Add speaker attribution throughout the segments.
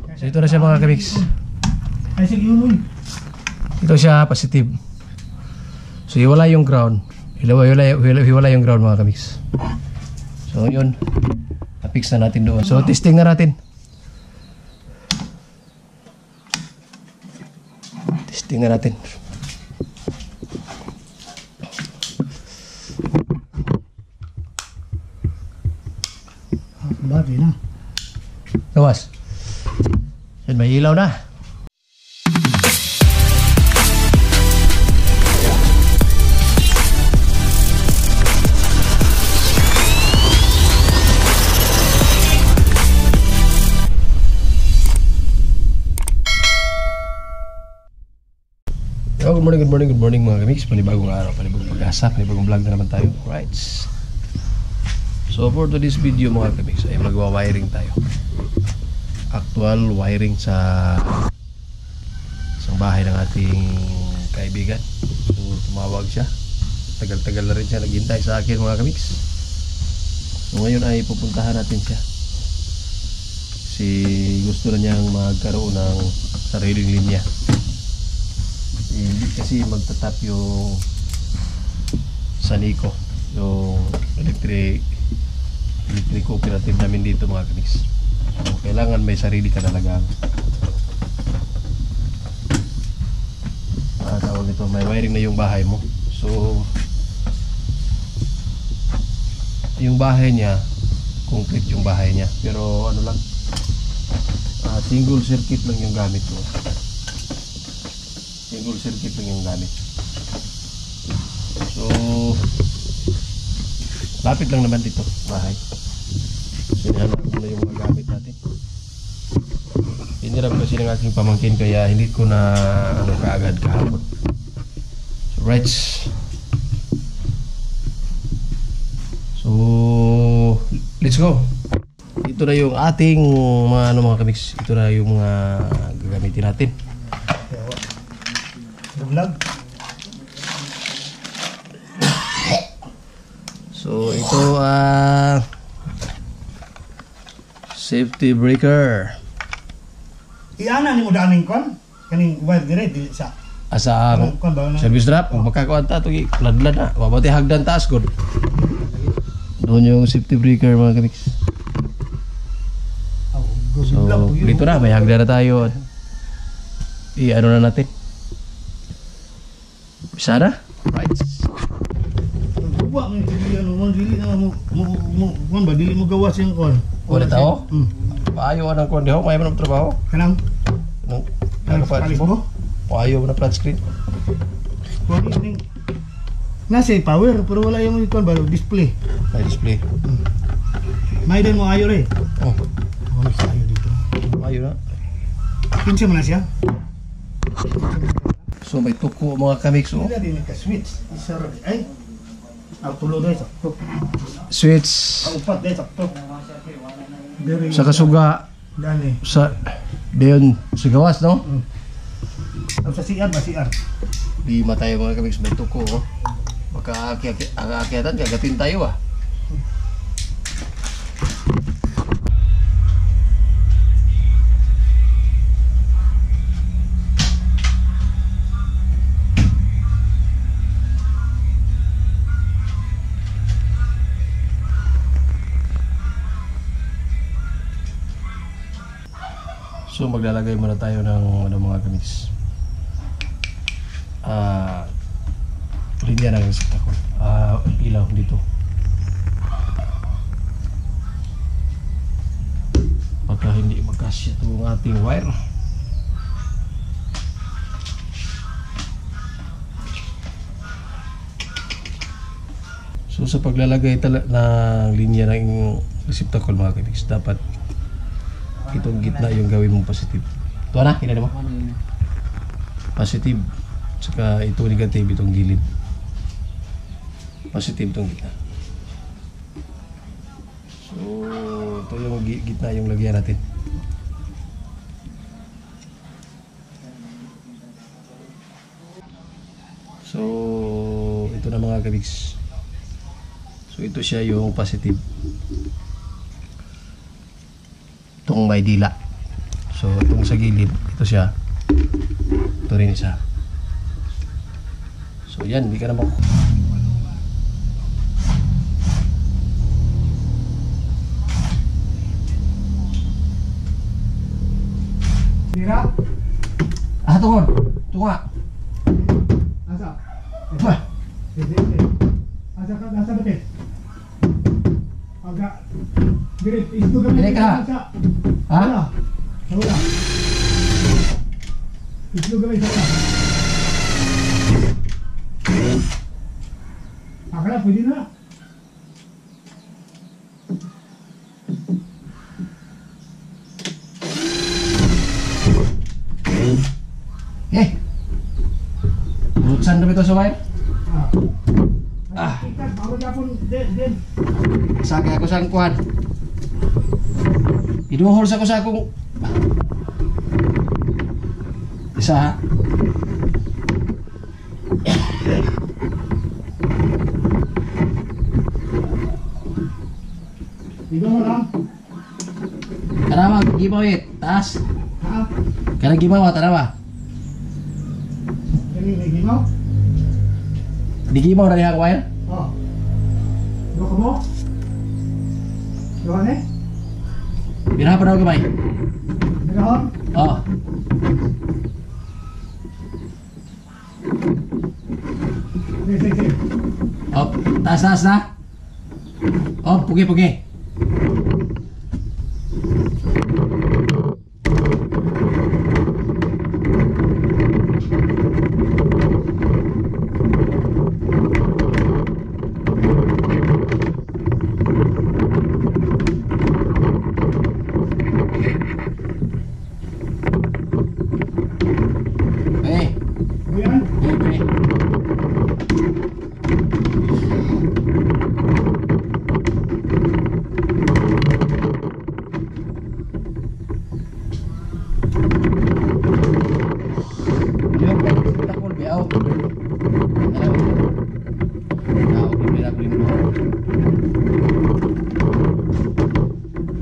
Speaker 1: So ito na siya mga kamix.
Speaker 2: Ay sige mo.
Speaker 1: Ito siya positive. So hiwala yung ground. Hiwala yung ground mga kamix. So yun, na-fix na natin doon. So testing na natin. Testing na natin.
Speaker 2: Bagay na.
Speaker 1: Gawas. Yan, may ilaw na. Good morning mga kamix. Panibagong araw, panibagong pag-asa, panibagong vlog na naman tayo. Right. So for today's video mga kamix ay magwa-wiring tayo. Actual wiring sa isang bahay ng ating kaibigan. So tumawag siya. Tagal-tagal na rin siya naghintay sa akin mga kamix. So ngayon ay pupuntahan natin siya. Kasi gusto na niyang magkaroon ng sariling linya. Hindi kasi magtatap yung Sanico, yung electric cooperative namin dito mga kamix. So, kailangan may sarili ka talaga. Tawag ito, may wiring na yung bahay mo. So yung bahay niya, concrete yung bahay niya, pero ano lang, single circuit lang yung gamit mo. Single circuit lang yung gamit. So lapit lang naman dito bahay. So hinahanap ko na yung mga gamit natin. Hinirap kasi ng aking pamangkin kaya hindi ko na kaagad kahapon. So right. So let's go. Ito na yung ating mga mga kamix. Ito na yung mga gagamitin natin.
Speaker 2: Vlog.
Speaker 1: So ito safety breaker.
Speaker 2: Iana ni mo daning kon kaning wire dire dili sa
Speaker 1: Asa service drop kung makakuan ta to ladlad na. Mabati hagdan taas gud. Doon yung safety breaker mga kamix. So dito na may hagdan na tayo. Ano na natin? Bisa na? Right.
Speaker 2: Buwa mo dili mo dili na mo ba dili mo gawas yung kon.
Speaker 1: Wala tao? Paayo anang kon diho, may man trabaho.
Speaker 2: Kanang
Speaker 1: nagpa-palis mo? Paayo na flat screen.
Speaker 2: Kunin ning nasa power pero wala yung kon ba display.
Speaker 1: May display.
Speaker 2: May din mo ayo re.
Speaker 1: Oh,
Speaker 2: May ayo dito.
Speaker 1: ayo na.
Speaker 2: Kinsa man na siya?
Speaker 1: So may tuko mga kamix oh.
Speaker 2: Wala din ka switch. Isa ra ay. Tulo dai sakto.
Speaker 1: Switch
Speaker 2: Upat dai sakto.
Speaker 1: sa kasuga
Speaker 2: Dani.
Speaker 1: sa dayon sa gawas no?
Speaker 2: Sa CR ba CR?
Speaker 1: Lima tayo mga kamix, may tuko oh. Baka aakyatan kagatin tayo ah. So maglalagay muna tayo ng mga kamix. Linya ng resita ko. Ilaw dito. Baka hindi magkasya itong ating wire. So sa paglalagay ng linya ng receptacle mga kamix, dapat itong gitna yung gawin mong positive. Ito na, kinala mo? Positive. Saka ito negative, itong gilid. Positive itong gitna. So, ito yung gitna yung lagyan natin. So, ito na mga kabigs. So, ito siya yung positive. Itong may dila. So itong sa gilid, ito siya. Ito rin isa. So yan, hindi ka na
Speaker 2: Tira?
Speaker 1: tungkol. Tunga.
Speaker 2: Asa?
Speaker 1: Wah.
Speaker 2: Asa ka, asa ba te? Agak. Diret, isto kami.
Speaker 1: Diret ka. Ha?
Speaker 2: Wala. Wala. Isto kami sa wala. Akala, pwede na.
Speaker 1: Buksan dumi to sa wire.
Speaker 2: Ikat, bago japon, den.
Speaker 1: Sakay ako sa kuhan. Iduhol sa ko sa akong isa ha.
Speaker 2: Igo mo lang.
Speaker 1: Tanawa, gibaw it. Taas.
Speaker 2: Ha?
Speaker 1: Kanang gibaw, tanawa.
Speaker 2: Ini gimaw?
Speaker 1: Di gibaw na niya wire.
Speaker 2: Oh. Igo ka mo? Igo ne?
Speaker 1: Biraha pa daw gamay.
Speaker 2: Nagahon?
Speaker 1: Oo.
Speaker 2: Sige.
Speaker 1: Oh, taas na. Oh, pugi.
Speaker 2: Ayan.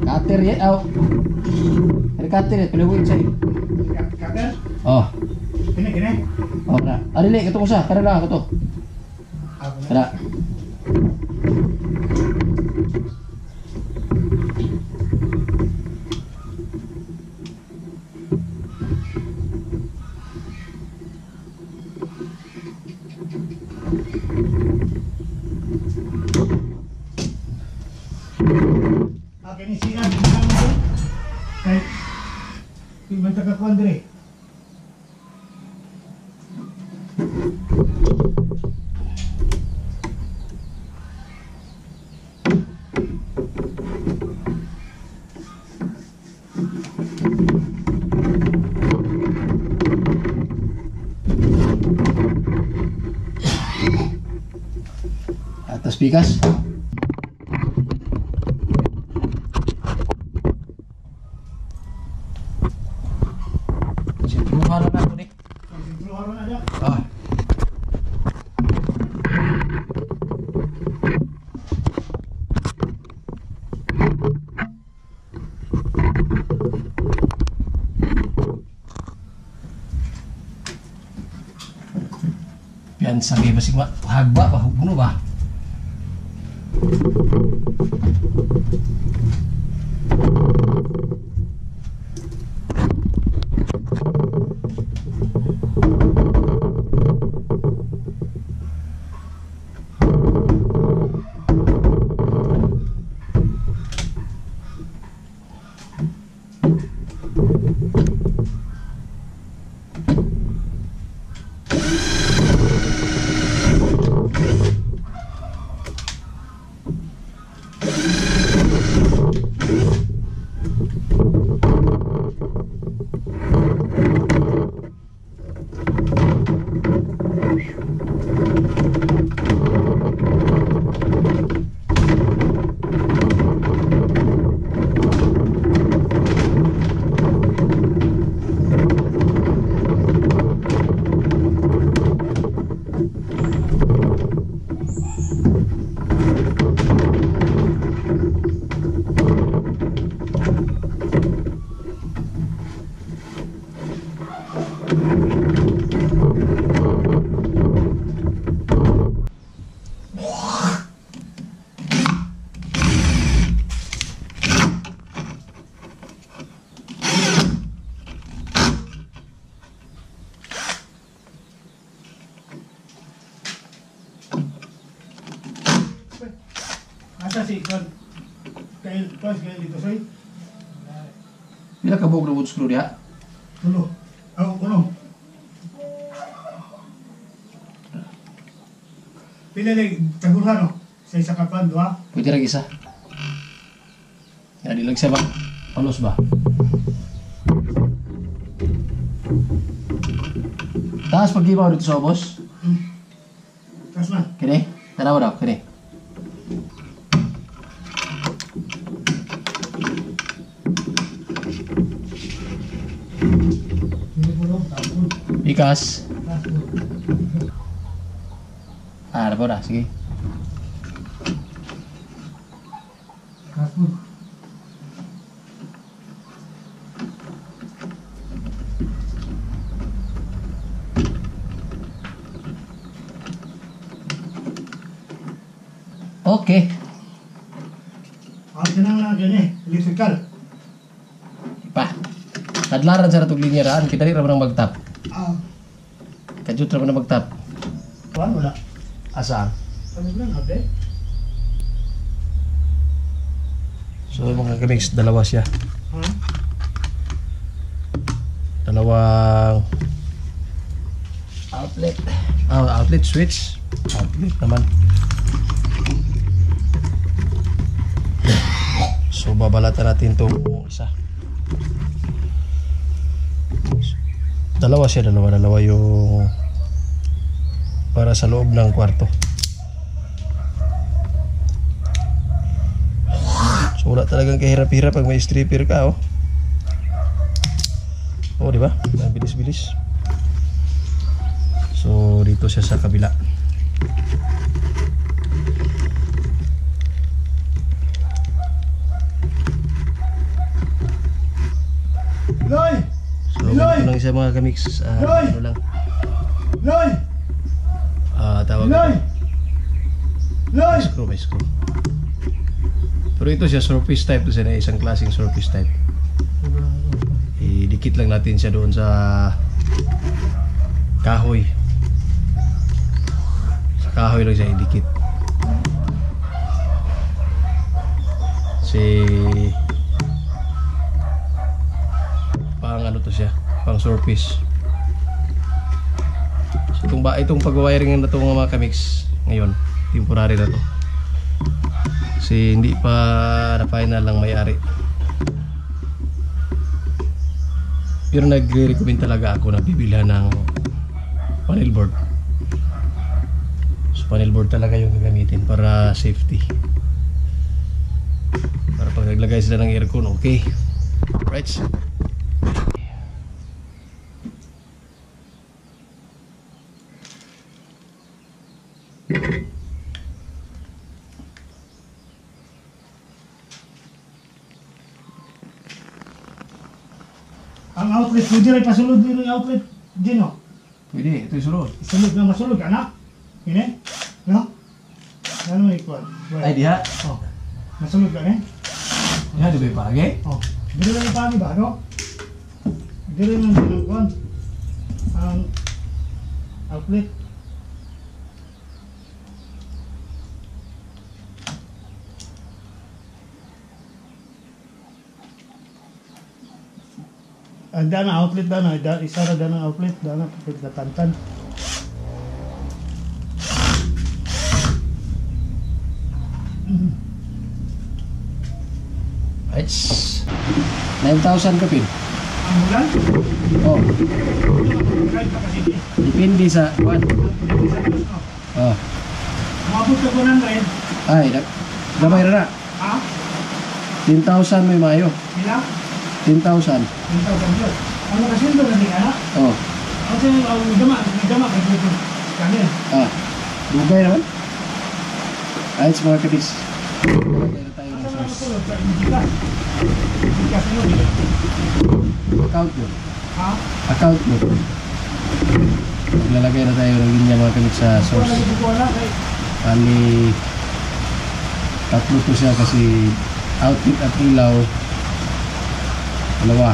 Speaker 1: Cutter ya, Ada cutter ya, boleh buat saya.
Speaker 2: Kata?
Speaker 1: Oh,
Speaker 2: Kene.
Speaker 1: oh, na. Ada lek ketuk usah, kada lah ketuk. Kada.
Speaker 2: Kini siya mo to. Kay Ibanta ka kuandre.
Speaker 1: Atas pikas. Simpuhan na ako ni.
Speaker 2: Simpuhan na ada.
Speaker 1: Ah. Pian sabi basig hagba ba hugno ba?
Speaker 2: Asa si Kon? Kail dito soy.
Speaker 1: Bila ka buog na wood screw diha?
Speaker 2: Tulo. Uno. Pila lagi tagurano sa isa ka pan duha.
Speaker 1: Pwede rin isa. Yan, dilag siya ba? Palos ba? Taas pag-ibaw dito sa obos.
Speaker 2: Tas man.
Speaker 1: Kini? Tanawa daw, kini.
Speaker 2: Ini pulo tapon.
Speaker 1: Ikas.
Speaker 2: Tapon.
Speaker 1: Ada po na, sige.
Speaker 2: Tapon.
Speaker 1: Okay.
Speaker 2: Tenang lang gani, electrical.
Speaker 1: Pa. Tadlaran sa ratong linya raan, kita rin naman ang magtap. Kajut naman ang magtap.
Speaker 2: Kuan wala.
Speaker 1: Asa?
Speaker 2: Ano lang update?
Speaker 1: So mga kamix, dalawa siya.
Speaker 2: Ha?
Speaker 1: Dalawang outlet. Outlet switch. Outlet naman. So babalatan natin itong isa. Dalawa siya, dalawa yung para sa loob ng kwarto. So wala talagang kahirap-hirap pag may stripper ka, oh. Oh, di ba? Bilis-bilis. So dito siya sa kabila.
Speaker 2: Loy!
Speaker 1: So ganito lang siya mga kamix. Ano lang.
Speaker 2: Loy!
Speaker 1: Tawag.
Speaker 2: Loy! Loy!
Speaker 1: May screw. Pero ito siya surface type, to siya na isang klaseng surface type. Idikit lang natin siya doon sa kahoy. Sa kahoy lang siya idikit. Pang ano to siya, pang surface. So itong pag-wiring na to mga kamix ngayon, temporary na to. Kasi hindi pa na final lang may-ari. Pero nagre-recommend talaga ako na bibilhan ng panel board. So panel board talaga yung gagamitin para safety. Para pag naglagay sila ng aircon, okay. Right.
Speaker 2: Ang outlet, pwede rin pasulod din yung outlet, Gino.
Speaker 1: Pwede, ito yung sunod.
Speaker 2: Isulod na masulod, anak. Ini? No? Ano mo ikuan?
Speaker 1: Ay, diha.
Speaker 2: Oh. Masulod ka, ne?
Speaker 1: Diha, di ba yung palagi?
Speaker 2: Oh. Dili lang yung pani ba, no? Dili lang yung kuan. Ang outlet. Dana outlet dana, isa ra dana outlet dana pagkatantan.
Speaker 1: Right. 9,000 kapin.
Speaker 2: Ang bulan?
Speaker 1: Oh,
Speaker 2: Kahit pa kasi di.
Speaker 1: depende sa what? Oh.
Speaker 2: Umabot ka 100.
Speaker 1: Ay, gamay na na.
Speaker 2: Ha?
Speaker 1: 10,000 may mayo.
Speaker 2: Ilang?
Speaker 1: 10,000.
Speaker 2: 10,000 yun. Ang nakasindo na din, anak?
Speaker 1: Oh.
Speaker 2: Ang sa'yo, ang gama, kagulong kanin.
Speaker 1: Dugay naman. Ayos mga kabis. Lagay na tayo
Speaker 2: Ang
Speaker 1: ng
Speaker 2: sa'yo,
Speaker 1: sauce.
Speaker 2: masulod sa indikas. Indikas mo, di ba?
Speaker 1: Account mo.
Speaker 2: Ha?
Speaker 1: Account mo. Maglalagay na tayo ng linya mga kamix sa source. Bali, tatlo to siya kasi outlet at ilaw, dalawa,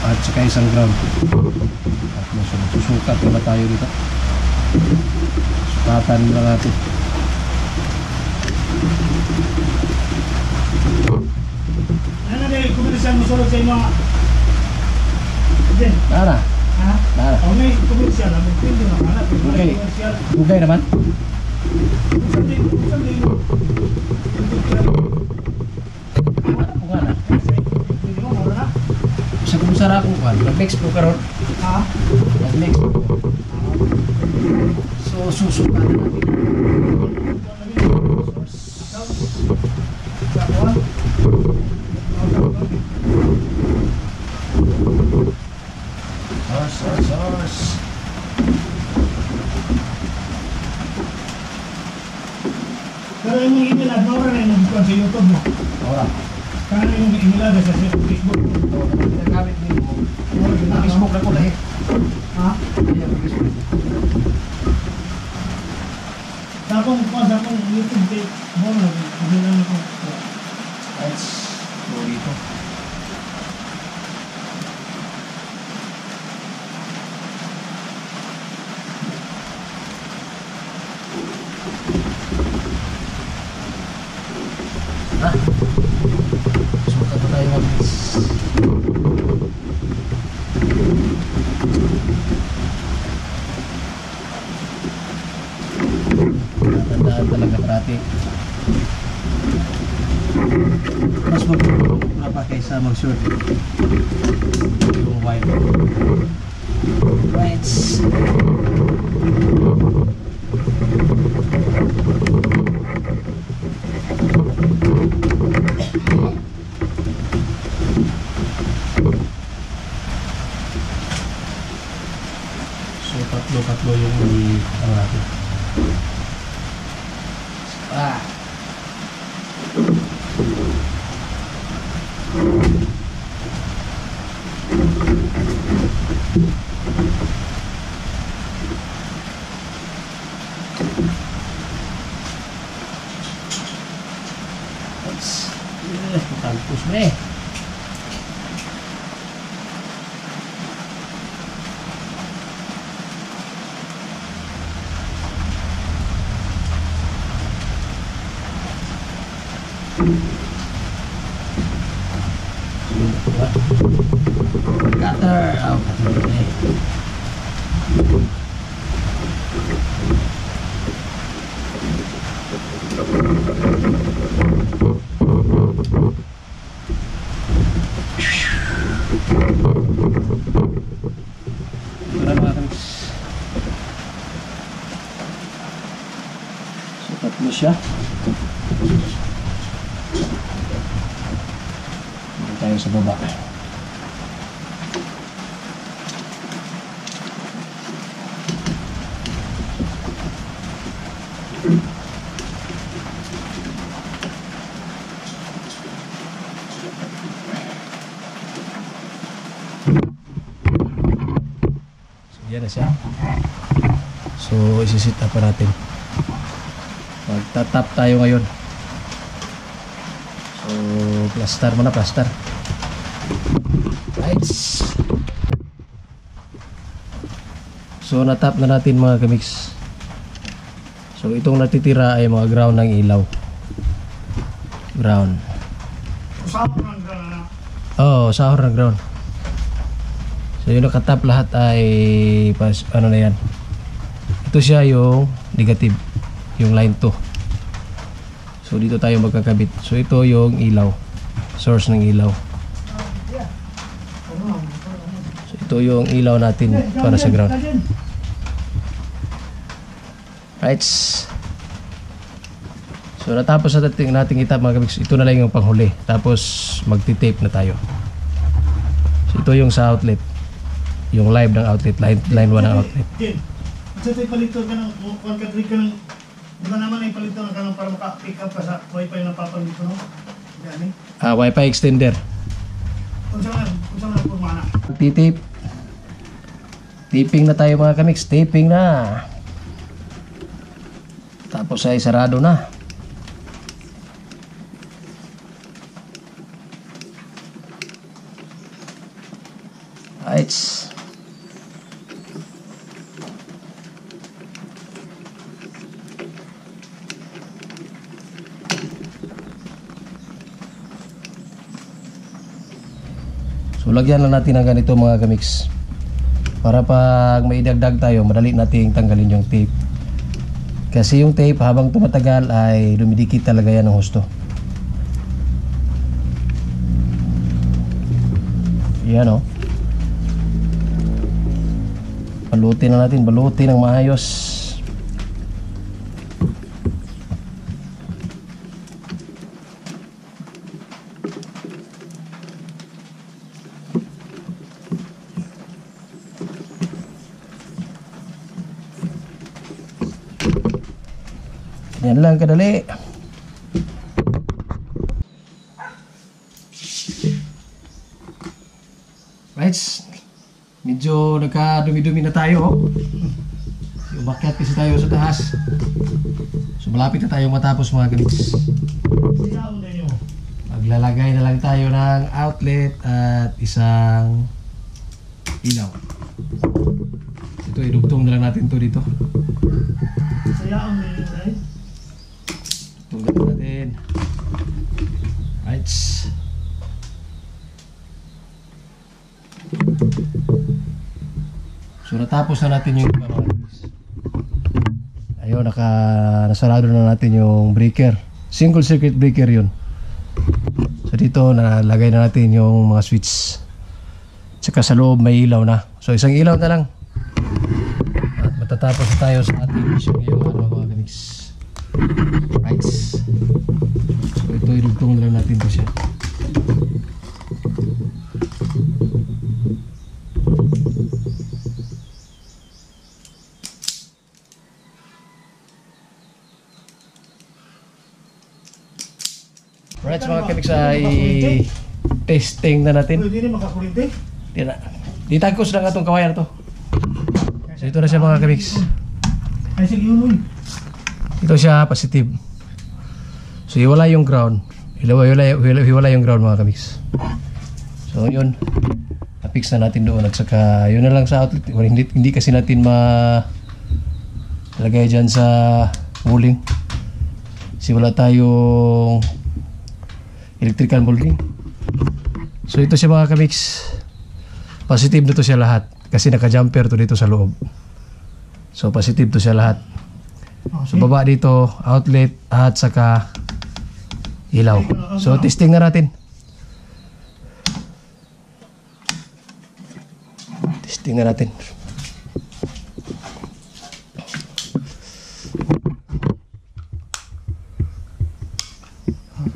Speaker 1: at saka isang ground. Tatlo siya. Susukat na ba tayo dito? Sukatan na natin.
Speaker 2: Ano na yung komersyal mo sulod sa inyo mga... Din?
Speaker 1: Nara,
Speaker 2: Ha?
Speaker 1: nara.
Speaker 2: O may komersyal, ang magpindi na mga
Speaker 1: Okay. Bugay naman.
Speaker 2: Saan din?
Speaker 1: Ako nga na.
Speaker 2: Pwede mo, mura na.
Speaker 1: Sa kumusara akong kwan, nag-mix po karon.
Speaker 2: Ha?
Speaker 1: Nag-mix po. So, susukat na natin.
Speaker 2: Kakuan?
Speaker 1: Source.
Speaker 2: Pero yung mga email ad, maura na yung sa YouTube mo.
Speaker 1: Ora.
Speaker 2: Kaya yung email ad sa Facebook mo.
Speaker 1: Ginagamit din mo.
Speaker 2: Maura na ako.
Speaker 1: Facebook na ko lahi.
Speaker 2: Ha?
Speaker 1: Ayan, Facebook.
Speaker 2: Sa akong YouTube page, maura na. Hindi lang ako.
Speaker 1: Let's go dito. Ah, suka na tayo mag-mix. Tandaan talaga parati. Mas magpapalong na pa kaysa mag-short. Yung wide. Rights. So tatlo yung ano natin. Ah. Tagpus na eh. Cutter. Oh, cutter na eh. Ito na mga kamiks. So tatlo siya. Dito tayo sa baba. Yan na siya. So, isi-sit up pa natin. Magtatap tayo ngayon. So, plaster muna, plaster. Right. So, natap na natin mga kamix. So, itong natitira ay mga ground ng ilaw. Ground.
Speaker 2: Usap mo ng gano'n na.
Speaker 1: Oo, sahor ng ground. So yung nakatap lahat ay ano na yan. Ito siya yung negative, yung line 2. So dito tayo magkakabit. So ito yung ilaw, source ng ilaw. So ito yung ilaw natin para sa ground. Right. So natapos natin itap mga kabix. Ito na lang yung panghuli. Tapos magti-tape na tayo. So ito yung sa outlet. Yung live ng outlet, line 1 ng outlet.
Speaker 2: Sa tayo palito ka ng, kung katrik ka ng, di ba naman ay palito ka ng para maka-pick up ka sa wifi na papalito, no? Yan eh.
Speaker 1: Wi-Fi extender.
Speaker 2: Kung saan na pumana.
Speaker 1: Titip. Taping na tayo mga kamix, taping na. Tapos ay sarado na. Right. So lagyan lang natin ng ganito mga kamix. Para pag may idagdag tayo, madali nating tanggalin yung tape. Kasi yung tape habang tumatagal ay dumidikit talaga yan ng husto. Yan o. Balutin na natin, balutin ng maayos. Yan lang kadali. Right. Medyo nagka-dumi-dumi na tayo. Umakyat kasi tayo sa taas. So malapit na tayong matapos mga kamix. Maglalagay na lang tayo ng outlet at isang ilaw. Ito idugtong na lang natin to dito.
Speaker 2: Sayaan na yun, right?
Speaker 1: Tunggat natin. Right. So natapos na natin yung iba mga kamix. Ayun, nasarado na natin yung breaker. Single circuit breaker yun. So dito nalagay na natin yung mga switch. Tsaka sa loob may ilaw na. So isang ilaw na lang. At matatapos na tayo sa ating mission ngayong mga kamix. Right. So ito idugtong na lang natin to siya. Right, mga kamix ay testing na natin.
Speaker 2: Hindi rin makakulinti.
Speaker 1: Ditagkos lang itong kawayan to. So ito na siya mga kamix.
Speaker 2: Ay sige yun.
Speaker 1: Ito siya positive. So hiwala yung ground. Hiwala yung ground mga kamix. So yun. Na-fix na natin doon. At saka yun na lang sa outlet. Hindi kasi natin lagay dyan sa bowling. Kasi wala tayong electrical molding. So ito siya mga kamix. Positive na to siya lahat. Kasi naka-jumper to dito sa loob. So positive to siya lahat. So baba dito, outlet at saka ilaw. So testing na natin. Testing na natin.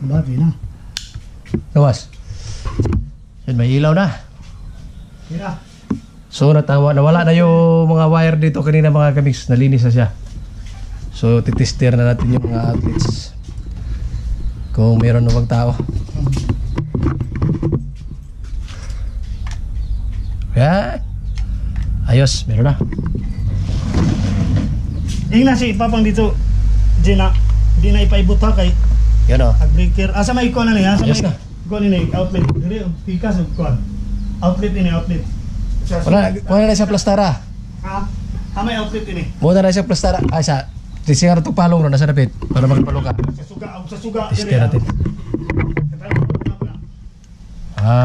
Speaker 2: Bagay na.
Speaker 1: Gawas. Yan, may ilaw na.
Speaker 2: Kira.
Speaker 1: So nawala na yung mga wire dito kanina mga kamix. Nalinis na siya. So titester na natin yung mga outlets. Kung meron namang tao. Yan. Ayos, meron na.
Speaker 2: Ingna si Papang dito. Di na ipaibot ha kay
Speaker 1: Yan o.
Speaker 2: breaker. Asa may icon na niya? Asa
Speaker 1: Ayos
Speaker 2: may
Speaker 1: na.
Speaker 2: icon ni outlet. Dili pikas og kon. Outlet ini outlet.
Speaker 1: Wala na siya plastara.
Speaker 2: Ha? May outlet ini.
Speaker 1: Muna na siya plastara. Ay siya. Tisingar itong palong ron. Nasa napit. Para magpalo ka.
Speaker 2: Sa suga.
Speaker 1: Tester natin.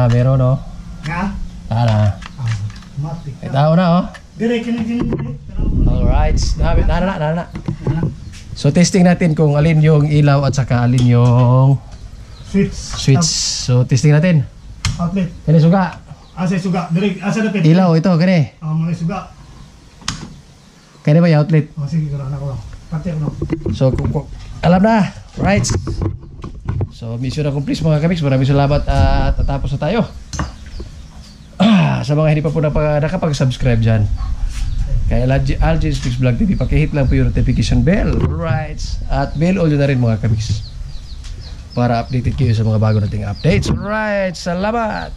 Speaker 1: Meron o.
Speaker 2: Ha?
Speaker 1: Na.
Speaker 2: Matik.
Speaker 1: May tao na o.
Speaker 2: Dire kini.
Speaker 1: Alright. Na. So testing natin kung alin yung ilaw at saka alin yung switch. So testing natin.
Speaker 2: Outlet.
Speaker 1: Kani suga.
Speaker 2: Asa suga. Dire asa dapat.
Speaker 1: Ilaw ito kani.
Speaker 2: Mga suga.
Speaker 1: Kani ba yung outlet?
Speaker 2: Sige garo na ko. Pati ako.
Speaker 1: So alam na. Right. So mission accomplished mga kamix. Maraming salamat at tatapos na tayo. Sa mga hindi pa po nakapag-subscribe dyan kaya Algis Fix Vlog TV, pakihit lang po yung notification bell. Right. At bell all na rin mga kamix para updated kayo sa mga bago nating updates. Right. Salamat.